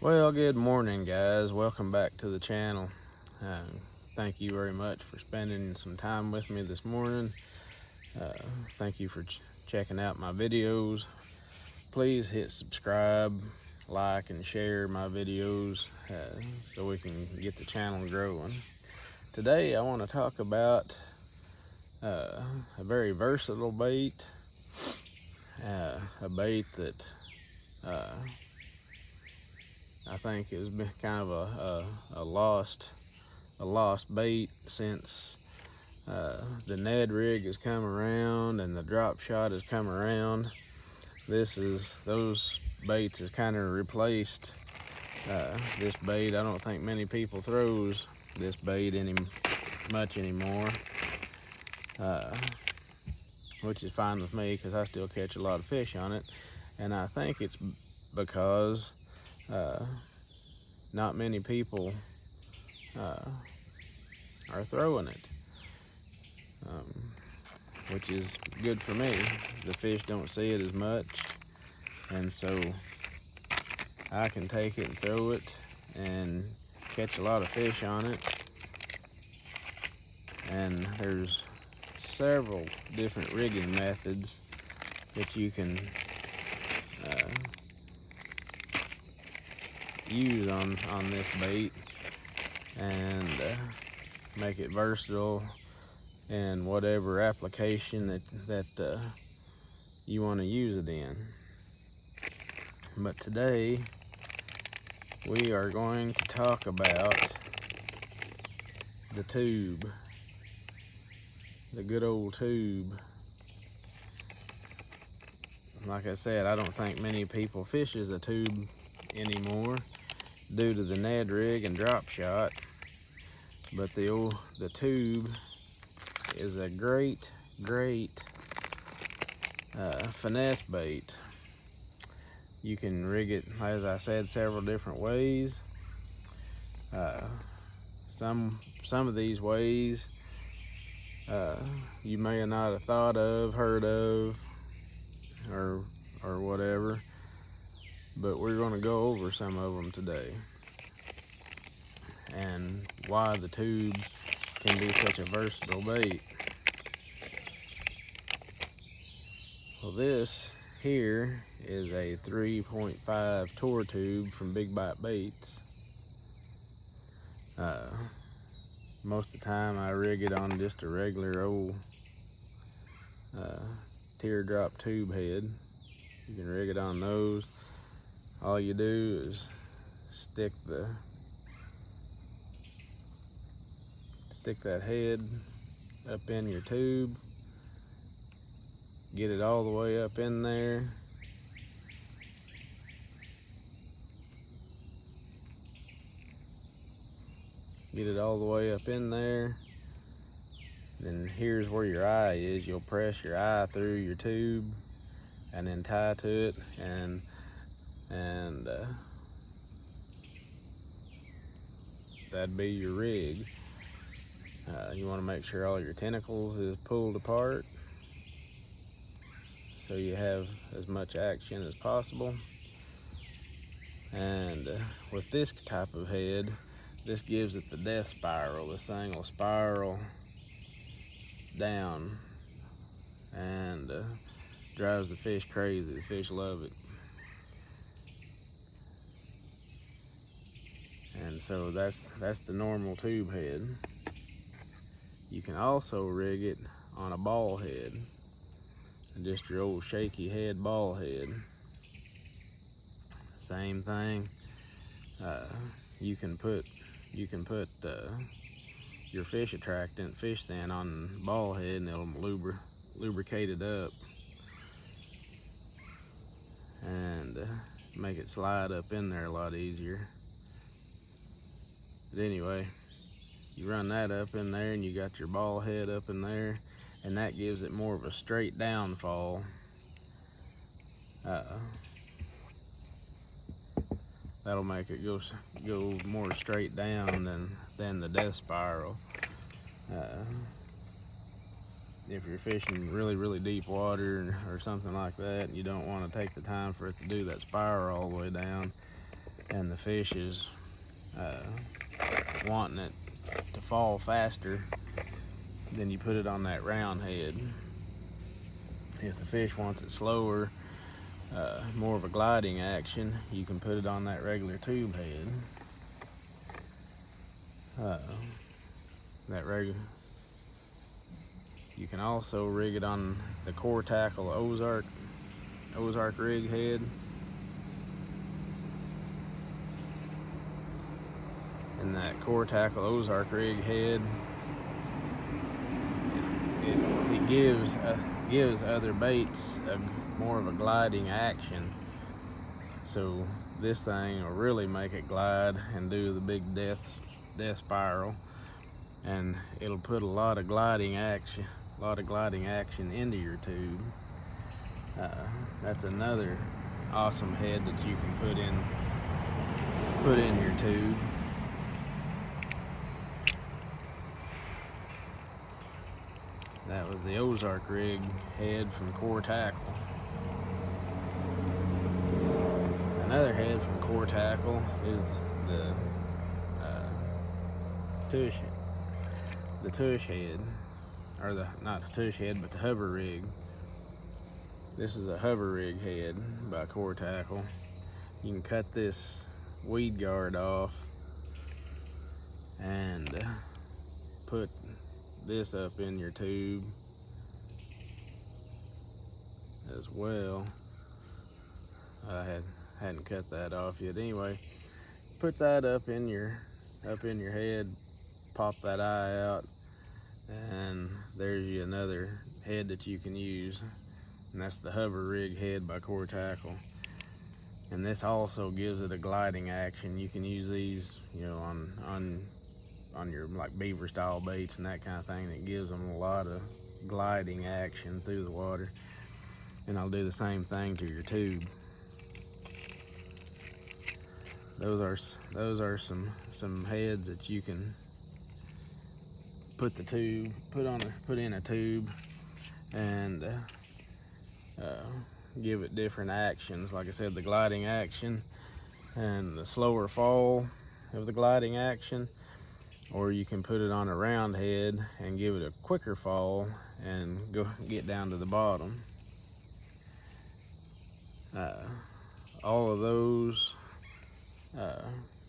Well, good morning, guys. Welcome back to the channel. Thank you very much for spending some time with me this morning. Thank you for checking out my videos. Please hit subscribe, like, and share my videos so we can get the channel growing. Today, I want to talk about a very versatile bait, a bait that I think has been kind of a lost bait since the Ned rig has come around and the drop shot has come around. Those baits has kind of replaced this bait. I don't think many people throws this bait much anymore, which is fine with me because I still catch a lot of fish on it, and I think it's because not many people are throwing it, which is good for me. The fish don't see it as much, and so I can take it and throw it and catch a lot of fish on it. And there's several different rigging methods that you can use on this bait and make it versatile in whatever application that you want to use it in. But today we are going to talk about the tube, the good old tube. Like I said, I don't think many people fishes a tube anymore due to the Ned rig and drop shot, but the tube is a great finesse bait. You can rig it, as I said, several different ways. Some of these ways you may not have thought of, heard of, or whatever, but we're going to go over some of them today and why the tube can be such a versatile bait. Well, this here is a 3.5 tour tube from Big Bite Baits. Most of the time I rig it on just a regular old teardrop tube head. You can rig it on those. All you do is stick that head up in your tube, get it all the way up in there, then here's where your eye is. You'll press your eye through your tube and then tie to it, and that'd be your rig. You want to make sure all your tentacles is pulled apart so you have as much action as possible. And with this type of head, this gives it the death spiral. This thing will spiral down and drives the fish crazy. The fish love it. And so that's the normal tube head. You can also rig it on a ball head, just your old shaky head ball head. Same thing. You can put your fish attractant, fish sand, on the ball head, and it'll lubricate it up and make it slide up in there a lot easier. But anyway, you run that up in there and you got your ball head up in there, and that gives it more of a straight downfall. That'll make it go more straight down than the death spiral. If you're fishing really deep water or something like that, and you don't want to take the time for it to do that spiral all the way down, and the fish is wanting it to fall faster, then you put it on that round head. If the fish wants it slower, more of a gliding action, you can put it on that regular tube head. You can also rig it on the core tackle Ozark rig head. And that core tackle Ozark rig head, it gives other baits more of a gliding action. So this thing will really make it glide and do the big death spiral, and it'll put a lot of gliding action into your tube. That's another awesome head that you can put in your tube. That was the Ozark rig head from Core Tackle. Another head from Core Tackle is the tush head, or not the tush head, but the hover rig. This is a hover rig head by Core Tackle. You can cut this weed guard off and put this up in your tube as well. I hadn't cut that off yet. Anyway, put that up in your head, pop that eye out, and there's you another head that you can use, and that's the hover rig head by Core Tackle. And this also gives it a gliding action. You can use these, you know, on your like beaver style baits and that kind of thing. That gives them a lot of gliding action through the water. And I'll do the same thing to your tube. Those are some heads that you can put in a tube and give it different actions. Like I said, the gliding action and the slower fall of the gliding action, or you can put it on a round head and give it a quicker fall and get down to the bottom. All of those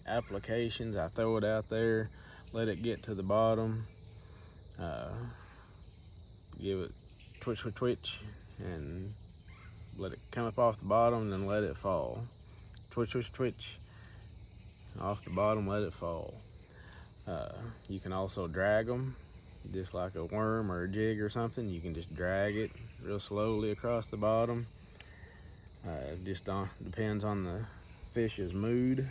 applications, I throw it out there, let it get to the bottom, give it twitch, and let it come up off the bottom, and then let it fall. Twitch, off the bottom, let it fall. You can also drag them, just like a worm or a jig or something. You can just drag it real slowly across the bottom. It just depends on the fish's mood.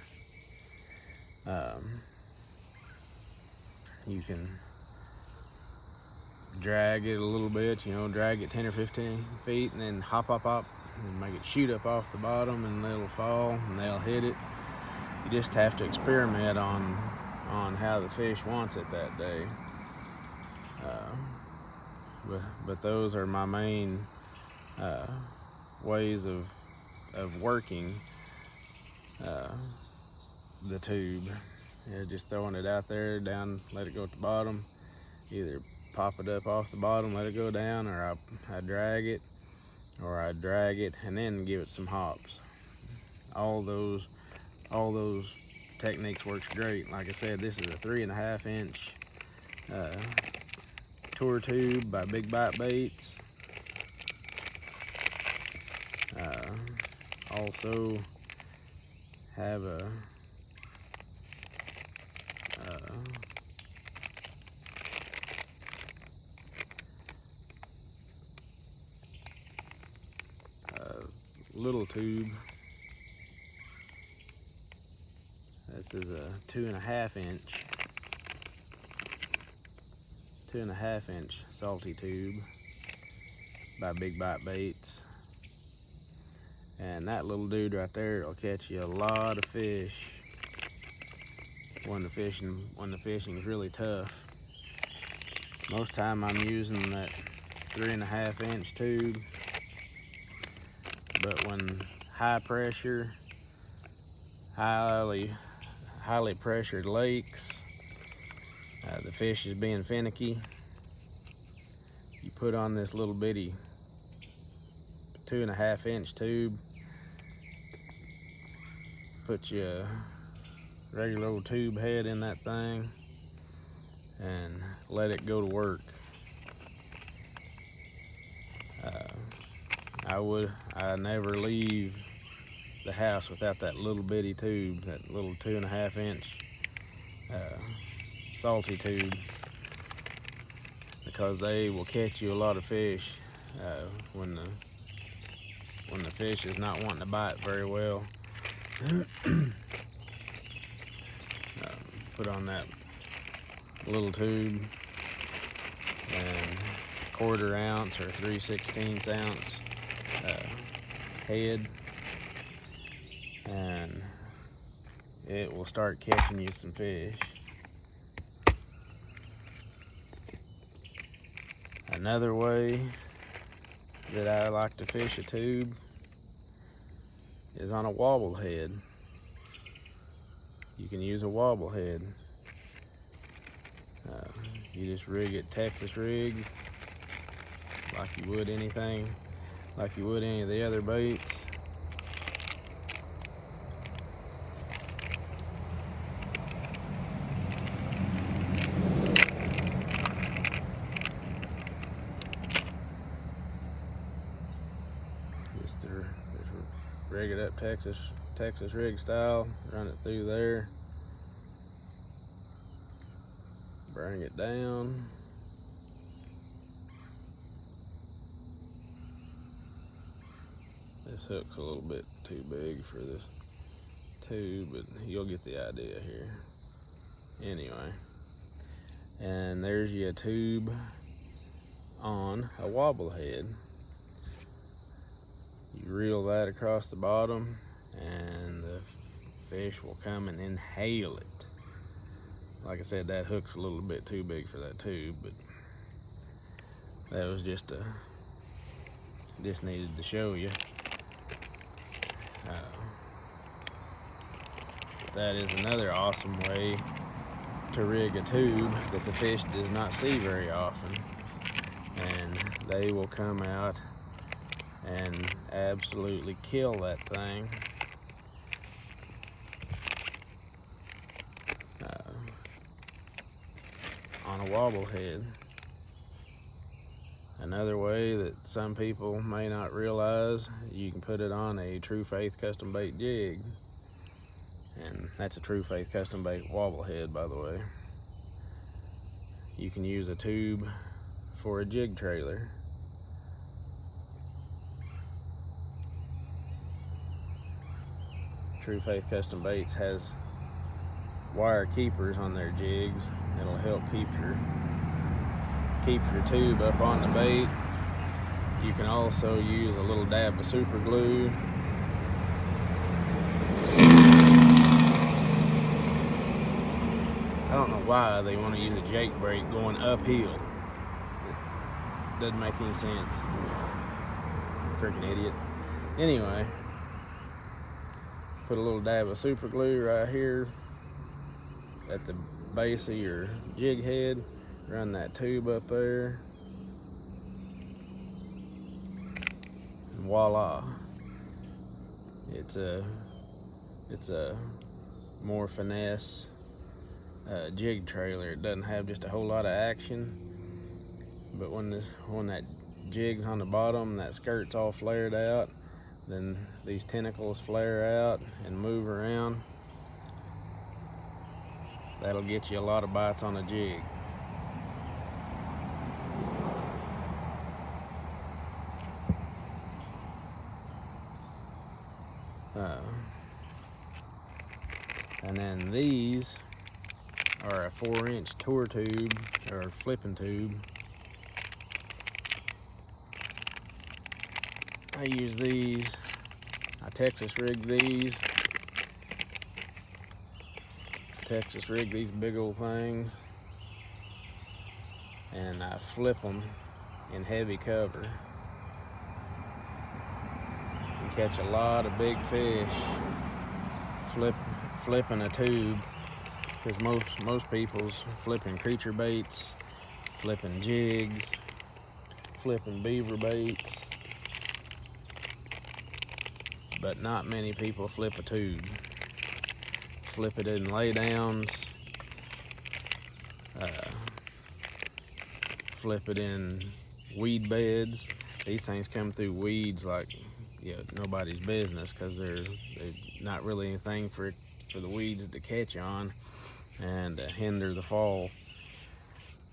You can drag it a little bit, you know, drag it 10 or 15 feet, and then hop, and make it shoot up off the bottom, and it'll fall, and they'll hit it. You just have to experiment on how the fish wants it that day. But those are my main ways of working the tube. Just throwing it out there, down, let it go at the bottom. Either pop it up off the bottom, let it go down, or I drag it, or I drag it and then give it some hops. All those techniques works great. Like I said, this is a 3.5 inch tour tube by Big Bite Baits. Also have a little tube. This is a 2.5 inch salty tube by Big Bite Baits. And that little dude right there will catch you a lot of fish when the fishing is really tough. Most time I'm using that 3.5 inch tube, but when high pressure highly pressured lakes, the fish is being finicky, you put on this little bitty 2.5 inch tube, put your regular old tube head in that thing and let it go to work. I never leave the house without that little bitty tube, that little 2.5 inch salty tube, because they will catch you a lot of fish when the fish is not wanting to bite very well. Put on that little tube and 1/4 ounce or 3/16 ounce head, and it will start catching you some fish. Another way that I like to fish a tube is on a wobble head. You can use a wobble head. You just rig it Texas rig like you would anything, like you would any of the other baits. Just rig it up Texas rig style, run it through there, bring it down, this hook's a little bit too big for this tube, but you'll get the idea here. Anyway, and there's your tube on a wobble head. You reel that across the bottom and the fish will come and inhale it. Like I said, that hook's a little bit too big for that tube, but that was just needed to show you. That is another awesome way to rig a tube that the fish does not see very often, and they will come out and absolutely kill that thing. On a wobble head. Another way that some people may not realize, you can put it on a True Faith custom bait jig, and that's a True Faith custom bait wobble head, by the way. You can use a tube for a jig trailer. True Faith Custom Baits has wire keepers on their jigs. It'll help keep your tube up on the bait. You can also use a little dab of super glue. I don't know why they want to use a jake brake going uphill. It doesn't make any sense. Freaking idiot. Anyway, put a little dab of super glue right here at the base of your jig head, run that tube up there, and voila, it's a more finesse jig trailer. It doesn't have just a whole lot of action, but when that jig's on the bottom, that skirt's all flared out, then these tentacles flare out and move around. That'll get you a lot of bites on a jig. And then these are a 4-inch tour tube or flipping tube. I use these. I Texas rig these. Texas rig these big old things, and I flip them in heavy cover and catch a lot of big fish flipping a tube, because most people's flipping creature baits, flipping jigs, flipping beaver baits, but not many people flip a tube. Flip it in laydowns, flip it in weed beds. These things come through weeds like nobody's business, because there's not really anything for the weeds to catch on and hinder the fall.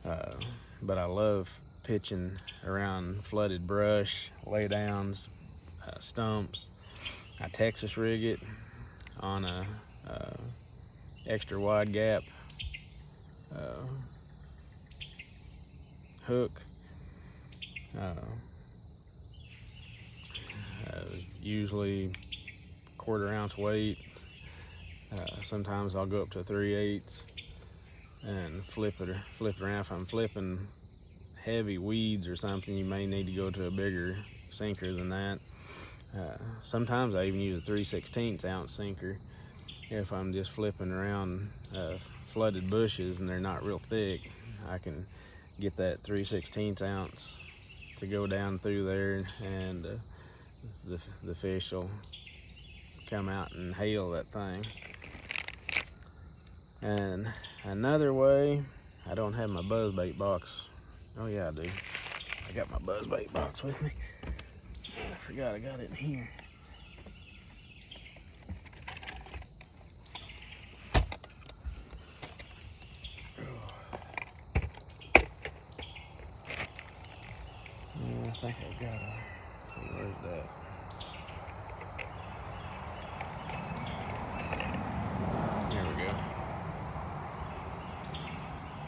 But I love pitching around flooded brush, laydowns, stumps. I Texas rig it on a extra wide gap hook. Usually 1/4 ounce weight. Sometimes I'll go up to 3/8 and flip it around. If I'm flipping heavy weeds or something, you may need to go to a bigger sinker than that. Sometimes I even use a 3/16 ounce sinker if I'm just flipping around flooded bushes and they're not real thick. I can get that 3/16 ounce to go down through there, and the fish will come out and hail that thing. And another way, I don't have my buzzbait box. Oh yeah, I do. I got my buzzbait box with me. I forgot I got it in here. I think I've got it. See, where's that? There we go.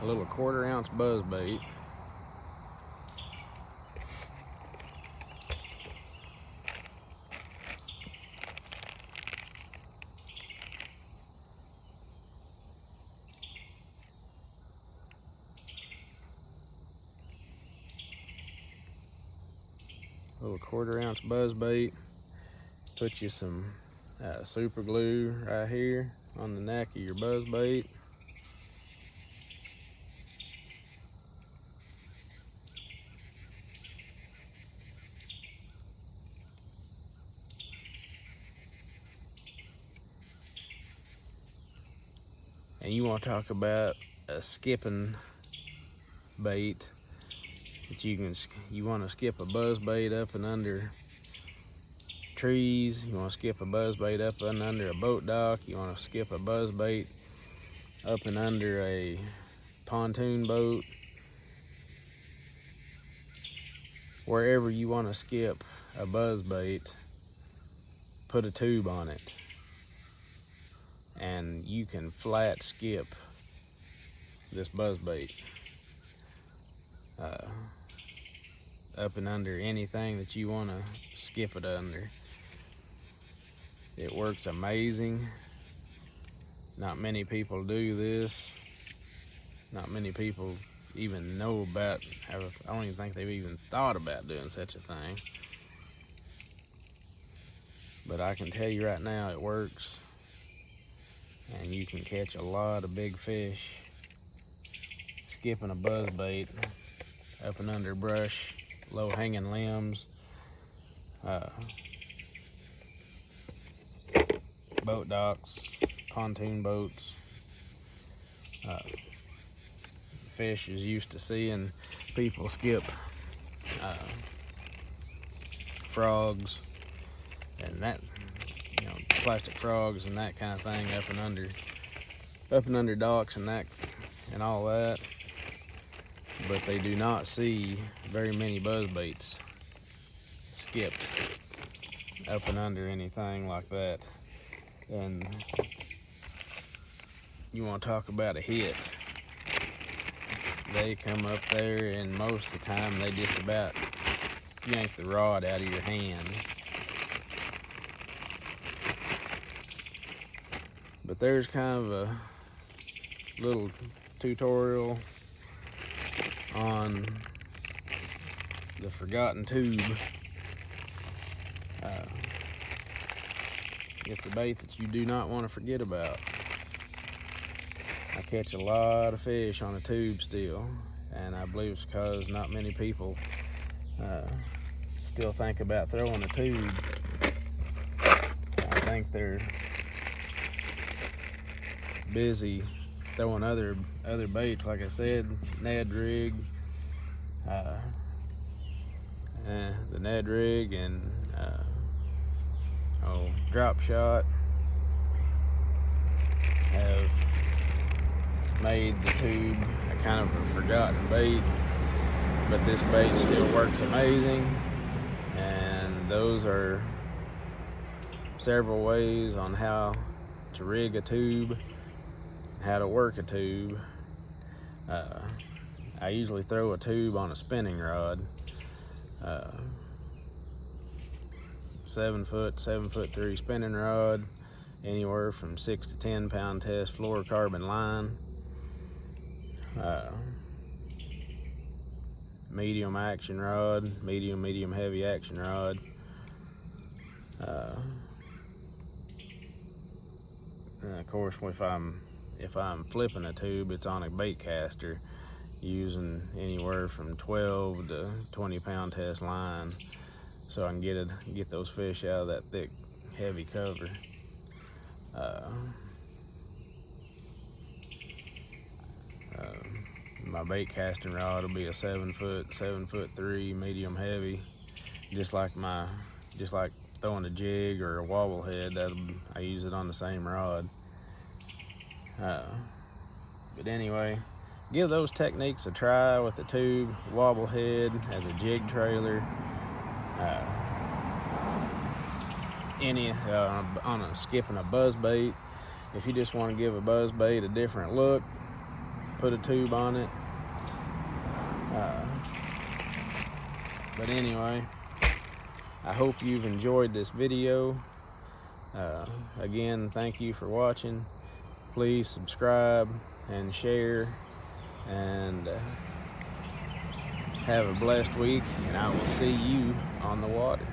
A little 1/4 ounce buzz bait. Little 1/4 ounce buzz bait. Put you some super glue right here on the neck of your buzz bait. And you want to talk about a skipping bait that you want to skip a buzz bait up and under trees. You want to skip a buzz bait up and under a boat dock. You want to skip a buzz bait up and under a pontoon boat. Wherever you want to skip a buzz bait, put a tube on it, and you can flat skip this buzz bait up and under anything that you want to skip it under. It works amazing. Not many people do this. Not many people even know about, I don't even think they've even thought about doing such a thing. But I can tell you right now, it works. And you can catch a lot of big fish skipping a buzz bait up and under brush, low hanging limbs, boat docks, pontoon boats. Fish is used to seeing people skip frogs and that, plastic frogs and that kind of thing up and under docks and that and all that. But they do not see very many buzz baits skipped up and under anything like that. And you want to talk about a hit. They come up there and most of the time they just about yank the rod out of your hand. But there's kind of a little tutorial on the forgotten tube. If the bait that you do not want to forget about. I catch a lot of fish on a tube still, and I believe it's because not many people still think about throwing a tube. I think they're busy throwing other baits, like I said, Ned rig, the Ned rig, and drop shot have made the tube a kind of a forgotten bait, but this bait still works amazing. And those are several ways on how to rig a tube, how to work a tube. I usually throw a tube on a spinning rod, 7 foot, 7'3" spinning rod, anywhere from 6 to 10 pound test fluorocarbon line, medium action rod, medium heavy action rod. And of course, if I'm flipping a tube, it's on a bait caster using anywhere from 12 to 20 pound test line, so I can get those fish out of that thick, heavy cover. My bait casting rod will be a 7 foot, 7'3", medium heavy, just like throwing a jig or a wobble head. I use it on the same rod. But anyway, give those techniques a try with the tube, wobble head as a jig trailer, skipping a buzz bait. If you just want to give a buzz bait a different look, put a tube on it. But anyway, I hope you've enjoyed this video. Again, thank you for watching. Please subscribe and share, and have a blessed week, and I will see you on the water.